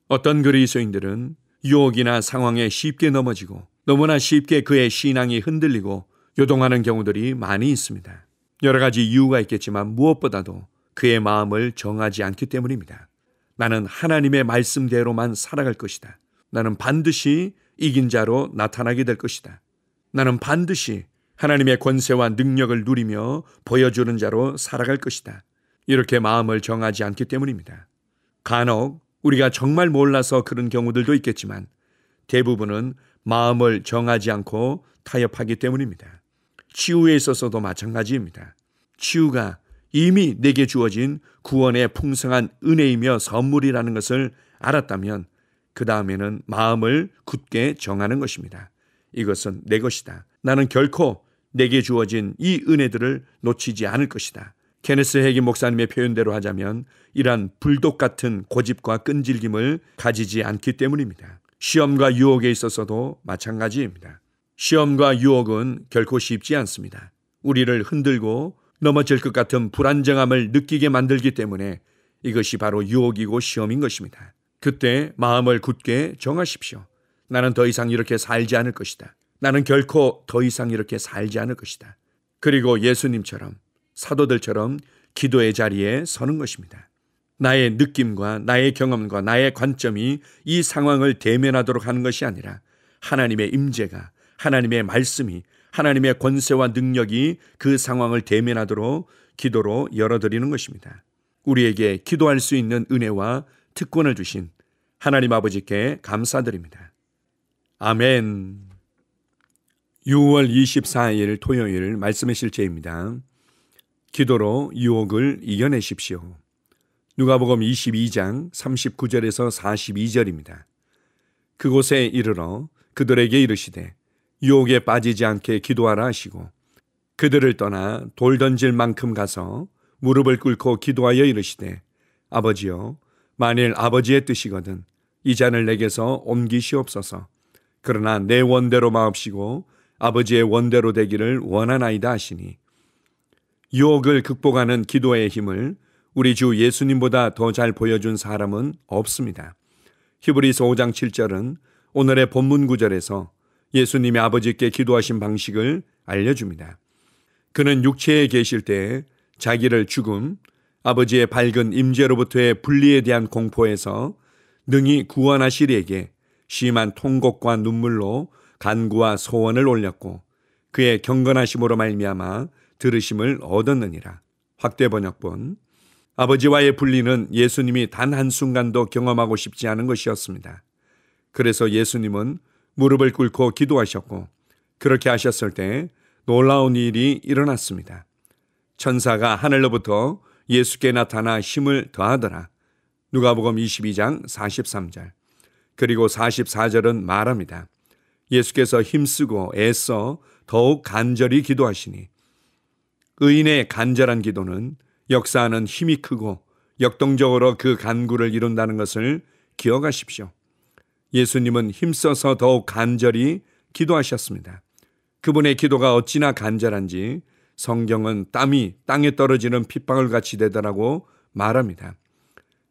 어떤 그리스도인들은 유혹이나 상황에 쉽게 넘어지고 너무나 쉽게 그의 신앙이 흔들리고 요동하는 경우들이 많이 있습니다. 여러 가지 이유가 있겠지만 무엇보다도 그의 마음을 정하지 않기 때문입니다. 나는 하나님의 말씀대로만 살아갈 것이다. 나는 반드시 이긴 자로 나타나게 될 것이다. 나는 반드시 하나님의 권세와 능력을 누리며 보여주는 자로 살아갈 것이다. 이렇게 마음을 정하지 않기 때문입니다. 간혹 우리가 정말 몰라서 그런 경우들도 있겠지만 대부분은 마음을 정하지 않고 타협하기 때문입니다. 치유에 있어서도 마찬가지입니다. 치유가 이미 내게 주어진 구원의 풍성한 은혜이며 선물이라는 것을 알았다면 그 다음에는 마음을 굳게 정하는 것입니다. 이것은 내 것이다. 나는 결코 내게 주어진 이 은혜들을 놓치지 않을 것이다. 케네스 해기 목사님의 표현대로 하자면 이러한 불독 같은 고집과 끈질김을 가지지 않기 때문입니다. 시험과 유혹에 있어서도 마찬가지입니다. 시험과 유혹은 결코 쉽지 않습니다. 우리를 흔들고 넘어질 것 같은 불안정함을 느끼게 만들기 때문에 이것이 바로 유혹이고 시험인 것입니다. 그때 마음을 굳게 정하십시오. 나는 더 이상 이렇게 살지 않을 것이다. 나는 결코 더 이상 이렇게 살지 않을 것이다. 그리고 예수님처럼 사도들처럼 기도의 자리에 서는 것입니다. 나의 느낌과 나의 경험과 나의 관점이 이 상황을 대면하도록 하는 것이 아니라 하나님의 임재가, 하나님의 말씀이, 하나님의 권세와 능력이 그 상황을 대면하도록 기도로 열어드리는 것입니다. 우리에게 기도할 수 있는 은혜와 특권을 주신 하나님 아버지께 감사드립니다. 아멘. 6월 24일 토요일 말씀의 실제입니다. 기도로 유혹을 이겨내십시오. 누가복음 22장 39절에서 42절입니다. 그곳에 이르러 그들에게 이르시되 유혹에 빠지지 않게 기도하라 하시고 그들을 떠나 돌 던질 만큼 가서 무릎을 꿇고 기도하여 이르시되 아버지여 만일 아버지의 뜻이거든 이 잔을 내게서 옮기시옵소서. 그러나 내 원대로 마옵시고 아버지의 원대로 되기를 원하나이다 하시니 유혹을 극복하는 기도의 힘을 우리 주 예수님보다 더 잘 보여준 사람은 없습니다. 히브리서 5장 7절은 오늘의 본문 구절에서 예수님이 아버지께 기도하신 방식을 알려줍니다. 그는 육체에 계실 때 자기를 죽음, 아버지의 밝은 임재로부터의 분리에 대한 공포에서 능히 구원하시리에게 심한 통곡과 눈물로 간구와 소원을 올렸고 그의 경건하심으로 말미암아 들으심을 얻었느니라. 확대 번역본. 아버지와의 분리는 예수님이 단 한순간도 경험하고 싶지 않은 것이었습니다. 그래서 예수님은 무릎을 꿇고 기도하셨고 그렇게 하셨을 때 놀라운 일이 일어났습니다. 천사가 하늘로부터 예수께 나타나 힘을 더하더라. 누가복음 22장 43절. 그리고 44절은 말합니다. 예수께서 힘쓰고 애써 더욱 간절히 기도하시니 의인의 간절한 기도는 역사하는 힘이 크고 역동적으로 그 간구를 이룬다는 것을 기억하십시오. 예수님은 힘써서 더욱 간절히 기도하셨습니다. 그분의 기도가 어찌나 간절한지 성경은 땀이 땅에 떨어지는 핏방울 같이 되더라고 말합니다.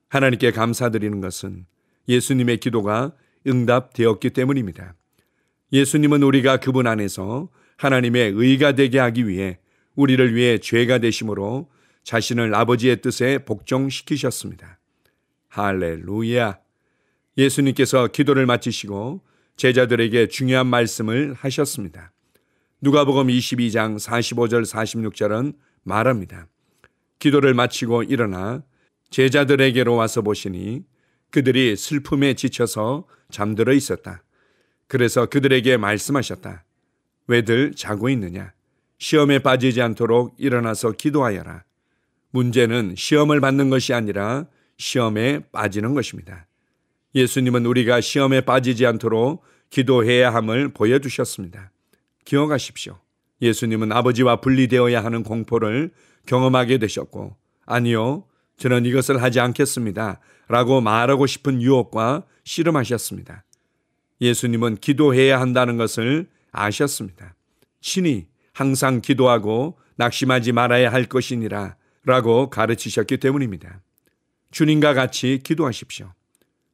하나님께 감사드리는 것은 예수님의 기도가 응답되었기 때문입니다. 예수님은 우리가 그분 안에서 하나님의 의가 되게 하기 위해 우리를 위해 죄가 되심으로 자신을 아버지의 뜻에 복종시키셨습니다. 할렐루야. 예수님께서 기도를 마치시고 제자들에게 중요한 말씀을 하셨습니다. 누가복음 22장 45절 46절은 말합니다. 기도를 마치고 일어나 제자들에게로 와서 보시니 그들이 슬픔에 지쳐서 잠들어 있었다. 그래서 그들에게 말씀하셨다. 왜들 자고 있느냐? 시험에 빠지지 않도록 일어나서 기도하여라. 문제는 시험을 받는 것이 아니라 시험에 빠지는 것입니다. 예수님은 우리가 시험에 빠지지 않도록 기도해야 함을 보여주셨습니다. 기억하십시오. 예수님은 아버지와 분리되어야 하는 공포를 경험하게 되셨고 아니요, 저는 이것을 하지 않겠습니다 라고 말하고 싶은 유혹과 씨름하셨습니다. 예수님은 기도해야 한다는 것을 아셨습니다. 친히 항상 기도하고 낙심하지 말아야 할 것이니라 라고 가르치셨기 때문입니다. 주님과 같이 기도하십시오.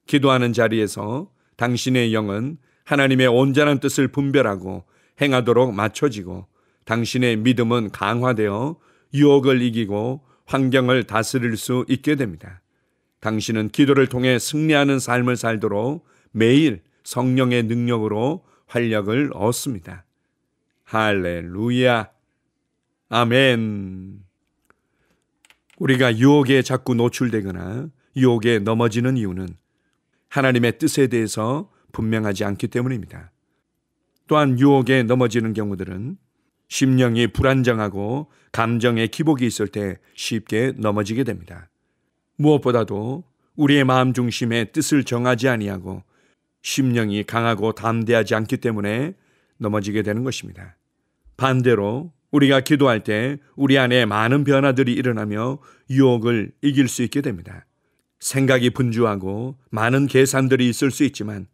기도하는 자리에서 당신의 영은 하나님의 온전한 뜻을 분별하고 행하도록 맞춰지고 당신의 믿음은 강화되어 유혹을 이기고 환경을 다스릴 수 있게 됩니다. 당신은 기도를 통해 승리하는 삶을 살도록 매일 성령의 능력으로 활력을 얻습니다. 할렐루야. 아멘. 우리가 유혹에 자꾸 노출되거나 유혹에 넘어지는 이유는 하나님의 뜻에 대해서 분명하지 않기 때문입니다. 또한 유혹에 넘어지는 경우들은 심령이 불안정하고 감정의 기복이 있을 때 쉽게 넘어지게 됩니다. 무엇보다도 우리의 마음 중심에 뜻을 정하지 아니하고 심령이 강하고 담대하지 않기 때문에 넘어지게 되는 것입니다. 반대로 우리가 기도할 때 우리 안에 많은 변화들이 일어나며 유혹을 이길 수 있게 됩니다. 생각이 분주하고 많은 계산들이 있을 수 있지만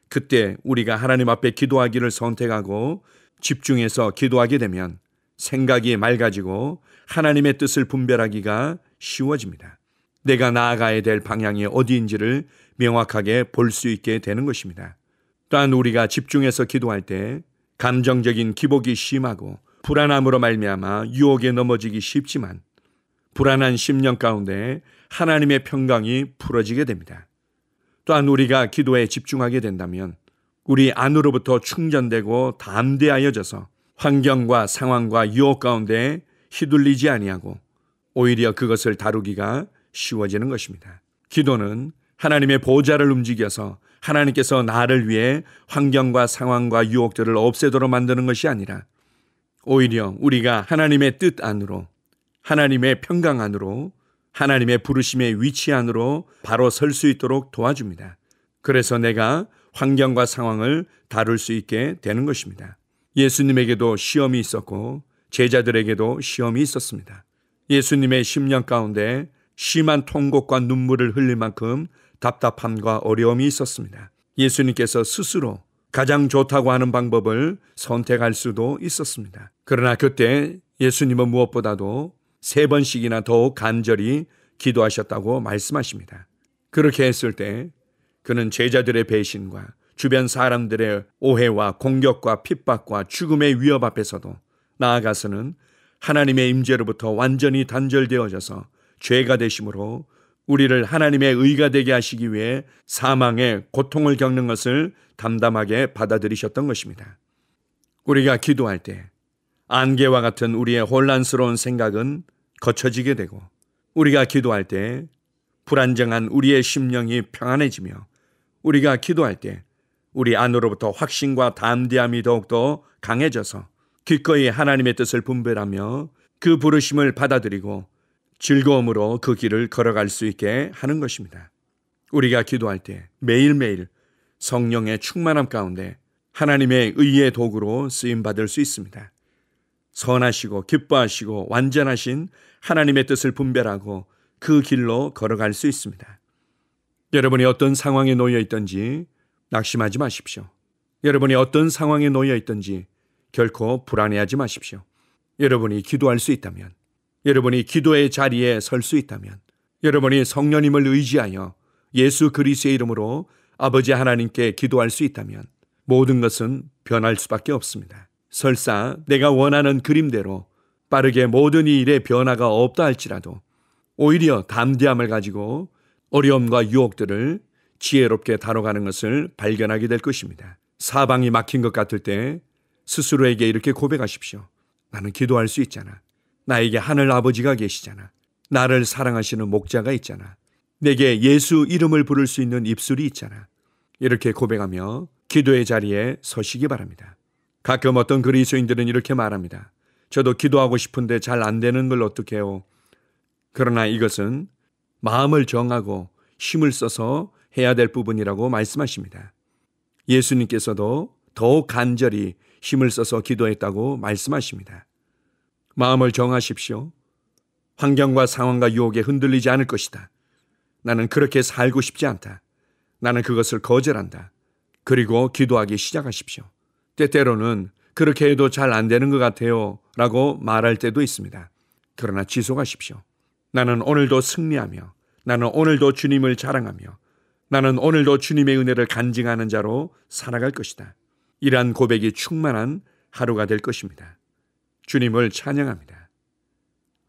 그때 우리가 하나님 앞에 기도하기를 선택하고 집중해서 기도하게 되면 생각이 맑아지고 하나님의 뜻을 분별하기가 쉬워집니다. 내가 나아가야 될 방향이 어디인지를 명확하게 볼 수 있게 되는 것입니다. 또한 우리가 집중해서 기도할 때 감정적인 기복이 심하고 불안함으로 말미암아 유혹에 넘어지기 쉽지만 불안한 심령 가운데 하나님의 평강이 풀어지게 됩니다. 또한 우리가 기도에 집중하게 된다면 우리 안으로부터 충전되고 담대하여져서 환경과 상황과 유혹 가운데 휘둘리지 아니하고 오히려 그것을 다루기가 쉬워지는 것입니다. 기도는 하나님의 보좌를 움직여서 하나님께서 나를 위해 환경과 상황과 유혹들을 없애도록 만드는 것이 아니라 오히려 우리가 하나님의 뜻 안으로, 하나님의 평강 안으로, 하나님의 부르심의 위치 안으로 바로 설 수 있도록 도와줍니다. 그래서 내가 환경과 상황을 다룰 수 있게 되는 것입니다. 예수님에게도 시험이 있었고 제자들에게도 시험이 있었습니다. 예수님의 심령 가운데 심한 통곡과 눈물을 흘릴 만큼 답답함과 어려움이 있었습니다. 예수님께서 스스로 가장 좋다고 하는 방법을 선택할 수도 있었습니다. 그러나 그때 예수님은 무엇보다도 3번씩이나 더욱 간절히 기도하셨다고 말씀하십니다. 그렇게 했을 때 그는 제자들의 배신과 주변 사람들의 오해와 공격과 핍박과 죽음의 위협 앞에서도 나아가서는 하나님의 임재로부터 완전히 단절되어져서 죄가 되심으로 우리를 하나님의 의가 되게 하시기 위해 사망의 고통을 겪는 것을 담담하게 받아들이셨던 것입니다. 우리가 기도할 때 안개와 같은 우리의 혼란스러운 생각은 거쳐지게 되고 우리가 기도할 때 불안정한 우리의 심령이 평안해지며 우리가 기도할 때 우리 안으로부터 확신과 담대함이 더욱더 강해져서 기꺼이 하나님의 뜻을 분별하며 그 부르심을 받아들이고 즐거움으로 그 길을 걸어갈 수 있게 하는 것입니다. 우리가 기도할 때 매일매일 성령의 충만함 가운데 하나님의 의의 도구로 쓰임받을 수 있습니다. 선하시고 기뻐하시고 완전하신 하나님의 뜻을 분별하고 그 길로 걸어갈 수 있습니다. 여러분이 어떤 상황에 놓여 있든지 낙심하지 마십시오. 여러분이 어떤 상황에 놓여 있든지 결코 불안해하지 마십시오. 여러분이 기도할 수 있다면, 여러분이 기도의 자리에 설 수 있다면, 여러분이 성령님을 의지하여 예수 그리스도의 이름으로 아버지 하나님께 기도할 수 있다면 모든 것은 변할 수밖에 없습니다. 설사 내가 원하는 그림대로 빠르게 모든 이 일에 변화가 없다 할지라도 오히려 담대함을 가지고 어려움과 유혹들을 지혜롭게 다뤄가는 것을 발견하게 될 것입니다. 사방이 막힌 것 같을 때 스스로에게 이렇게 고백하십시오. 나는 기도할 수 있잖아. 나에게 하늘 아버지가 계시잖아. 나를 사랑하시는 목자가 있잖아. 내게 예수 이름을 부를 수 있는 입술이 있잖아. 이렇게 고백하며 기도의 자리에 서시기 바랍니다. 가끔 어떤 그리스도인들은 이렇게 말합니다. 저도 기도하고 싶은데 잘 안 되는 걸 어떻게 해요? 그러나 이것은 마음을 정하고 힘을 써서 해야 될 부분이라고 말씀하십니다. 예수님께서도 더욱 간절히 힘을 써서 기도했다고 말씀하십니다. 마음을 정하십시오. 환경과 상황과 유혹에 흔들리지 않을 것이다. 나는 그렇게 살고 싶지 않다. 나는 그것을 거절한다. 그리고 기도하기 시작하십시오. 때때로는 그렇게 해도 잘 안 되는 것 같아요 라고 말할 때도 있습니다. 그러나 지속하십시오. 나는 오늘도 승리하며 나는 오늘도 주님을 자랑하며 나는 오늘도 주님의 은혜를 간증하는 자로 살아갈 것이다. 이러한 고백이 충만한 하루가 될 것입니다. 주님을 찬양합니다.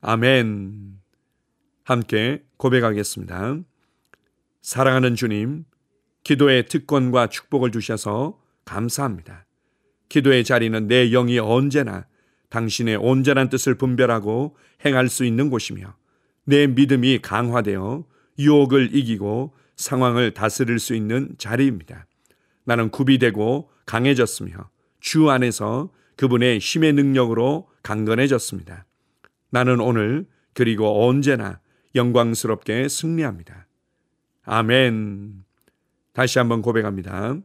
아멘. 함께 고백하겠습니다. 사랑하는 주님, 기도의 특권과 축복을 주셔서 감사합니다. 기도의 자리는 내 영이 언제나 당신의 온전한 뜻을 분별하고 행할 수 있는 곳이며 내 믿음이 강화되어 유혹을 이기고 상황을 다스릴 수 있는 자리입니다. 나는 구비되고 강해졌으며 주 안에서 그분의 힘의 능력으로 강건해졌습니다. 나는 오늘 그리고 언제나 영광스럽게 승리합니다. 아멘. 다시 한번 고백합니다.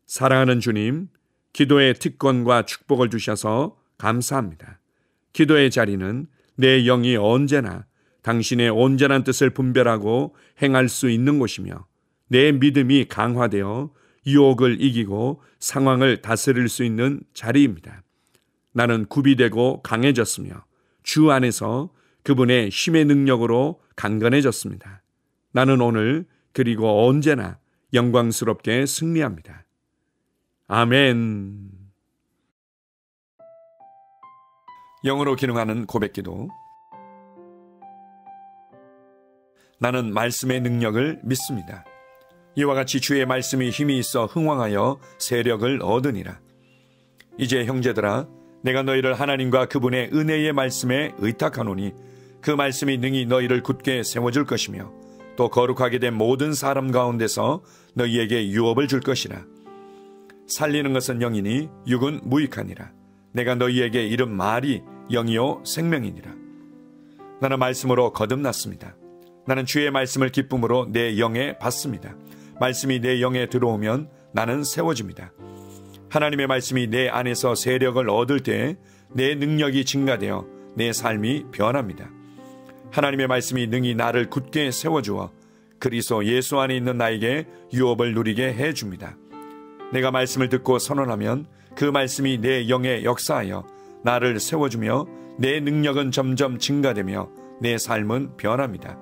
사랑하는 주님, 기도의 특권과 축복을 주셔서 감사합니다. 기도의 자리는 내 영이 언제나 당신의 온전한 뜻을 분별하고 행할 수 있는 곳이며 내 믿음이 강화되어 유혹을 이기고 상황을 다스릴 수 있는 자리입니다. 나는 구비되고 강해졌으며 주 안에서 그분의 힘의 능력으로 강건해졌습니다. 나는 오늘 그리고 언제나 영광스럽게 승리합니다. 아멘. 영으로 기능하는 고백기도. 나는 말씀의 능력을 믿습니다. 이와 같이 주의 말씀이 힘이 있어 흥왕하여 세력을 얻으니라. 이제 형제들아, 내가 너희를 하나님과 그분의 은혜의 말씀에 의탁하노니 그 말씀이 능히 너희를 굳게 세워줄 것이며 또 거룩하게 된 모든 사람 가운데서 너희에게 유업을 줄 것이라. 살리는 것은 영이니 육은 무익하니라. 내가 너희에게 이른 말이 영이요 생명이니라. 나는 말씀으로 거듭났습니다. 나는 주의 말씀을 기쁨으로 내 영에 받습니다. 말씀이 내 영에 들어오면 나는 세워집니다. 하나님의 말씀이 내 안에서 세력을 얻을 때 내 능력이 증가되어 내 삶이 변합니다. 하나님의 말씀이 능히 나를 굳게 세워주어 그리스도 예수 안에 있는 나에게 유업을 누리게 해줍니다. 내가 말씀을 듣고 선언하면 그 말씀이 내 영에 역사하여 나를 세워주며 내 능력은 점점 증가되며 내 삶은 변합니다.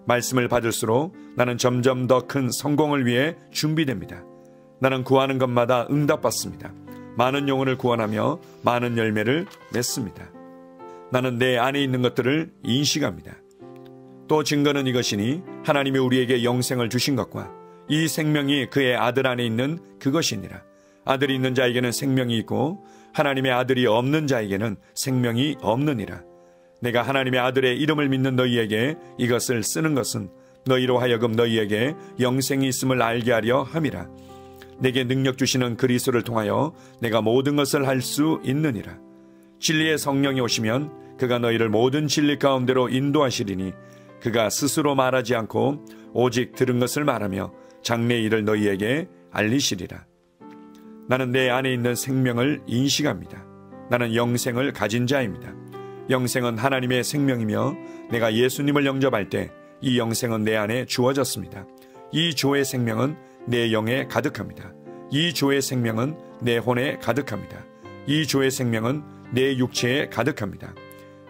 말씀을 받을수록 나는 점점 더 큰 성공을 위해 준비됩니다. 나는 구하는 것마다 응답받습니다. 많은 영혼을 구원하며 많은 열매를 맺습니다. 나는 내 안에 있는 것들을 인식합니다. 또 증거는 이것이니 하나님이 우리에게 영생을 주신 것과 이 생명이 그의 아들 안에 있는 그것이니라. 아들이 있는 자에게는 생명이 있고 하나님의 아들이 없는 자에게는 생명이 없느니라. 내가 하나님의 아들의 이름을 믿는 너희에게 이것을 쓰는 것은 너희로 하여금 너희에게 영생이 있음을 알게 하려 함이라. 내게 능력 주시는 그리스도를 통하여 내가 모든 것을 할 수 있느니라. 진리의 성령이 오시면 그가 너희를 모든 진리 가운데로 인도하시리니 그가 스스로 말하지 않고 오직 들은 것을 말하며 장래의 일을 너희에게 알리시리라. 나는 내 안에 있는 생명을 인식합니다. 나는 영생을 가진 자입니다. 영생은 하나님의 생명이며 내가 예수님을 영접할 때 이 영생은 내 안에 주어졌습니다. 이 주의 생명은 내 영에 가득합니다. 이 주의 생명은 내 혼에 가득합니다. 이 주의 생명은 내 육체에 가득합니다.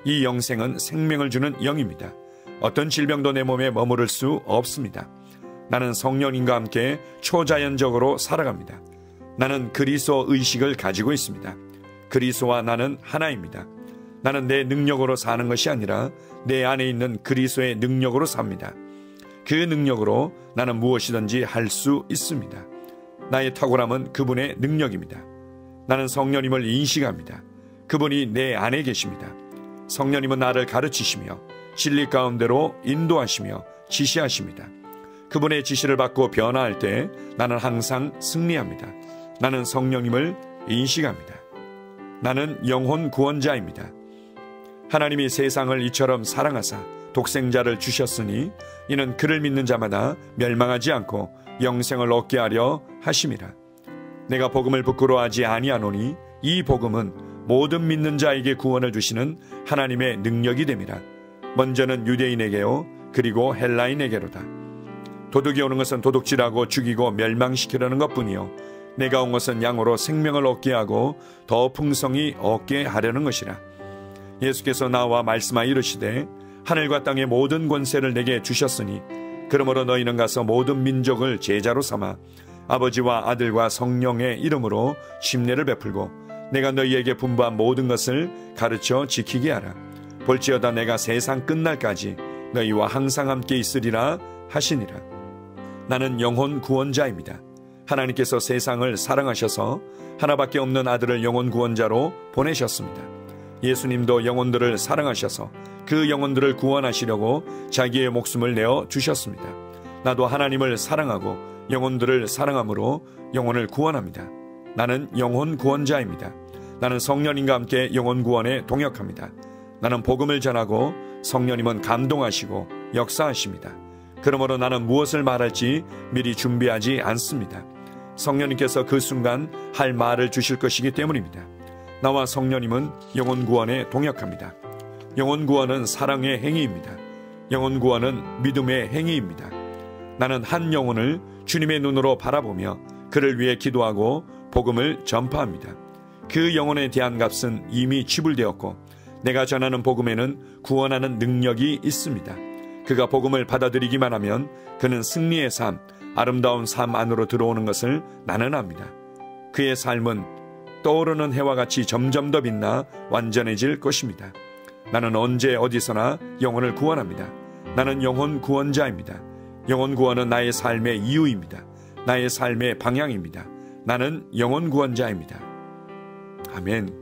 이 영생은 생명을 주는 영입니다. 어떤 질병도 내 몸에 머무를 수 없습니다. 나는 성령님과 함께 초자연적으로 살아갑니다. 나는 그리스도 의식을 가지고 있습니다. 그리스도와 나는 하나입니다. 나는 내 능력으로 사는 것이 아니라 내 안에 있는 그리스도의 능력으로 삽니다. 그 능력으로 나는 무엇이든지 할 수 있습니다. 나의 탁월함은 그분의 능력입니다. 나는 성령님을 인식합니다. 그분이 내 안에 계십니다. 성령님은 나를 가르치시며 진리 가운데로 인도하시며 지시하십니다. 그분의 지시를 받고 변화할 때 나는 항상 승리합니다. 나는 성령님을 인식합니다. 나는 영혼 구원자입니다. 하나님이 세상을 이처럼 사랑하사 독생자를 주셨으니 이는 그를 믿는 자마다 멸망하지 않고 영생을 얻게 하려 하심이라. 내가 복음을 부끄러워하지 아니하노니 이 복음은 모든 믿는 자에게 구원을 주시는 하나님의 능력이 됨이라. 먼저는 유대인에게요 그리고 헬라인에게로다. 도둑이 오는 것은 도둑질하고 죽이고 멸망시키려는 것뿐이요 내가 온 것은 양으로 생명을 얻게 하고 더 풍성히 얻게 하려는 것이라. 예수께서 나와 말씀하여 이르시되 하늘과 땅의 모든 권세를 내게 주셨으니 그러므로 너희는 가서 모든 민족을 제자로 삼아 아버지와 아들과 성령의 이름으로 침례를 베풀고 내가 너희에게 분부한 모든 것을 가르쳐 지키게 하라. 볼지어다 내가 세상 끝날까지 너희와 항상 함께 있으리라 하시니라. 나는 영혼 구원자입니다. 하나님께서 세상을 사랑하셔서 하나밖에 없는 아들을 영혼 구원자로 보내셨습니다. 예수님도 영혼들을 사랑하셔서 그 영혼들을 구원하시려고 자기의 목숨을 내어 주셨습니다. 나도 하나님을 사랑하고 영혼들을 사랑함으로 영혼을 구원합니다. 나는 영혼 구원자입니다. 나는 성령님과 함께 영혼 구원에 동역합니다. 나는 복음을 전하고 성령님은 감동하시고 역사하십니다. 그러므로 나는 무엇을 말할지 미리 준비하지 않습니다. 성령님께서 그 순간 할 말을 주실 것이기 때문입니다. 나와 성령님은 영혼 구원에 동역합니다. 영혼 구원은 사랑의 행위입니다. 영혼 구원은 믿음의 행위입니다. 나는 한 영혼을 주님의 눈으로 바라보며 그를 위해 기도하고 복음을 전파합니다. 그 영혼에 대한 값은 이미 지불되었고 내가 전하는 복음에는 구원하는 능력이 있습니다. 그가 복음을 받아들이기만 하면 그는 승리의 삶, 아름다운 삶 안으로 들어오는 것을 나는 압니다. 그의 삶은 떠오르는 해와 같이 점점 더 빛나 완전해질 것입니다. 나는 언제 어디서나 영혼을 구원합니다. 나는 영혼 구원자입니다. 영혼 구원은 나의 삶의 이유입니다. 나의 삶의 방향입니다. 나는 영혼 구원자입니다. 아멘.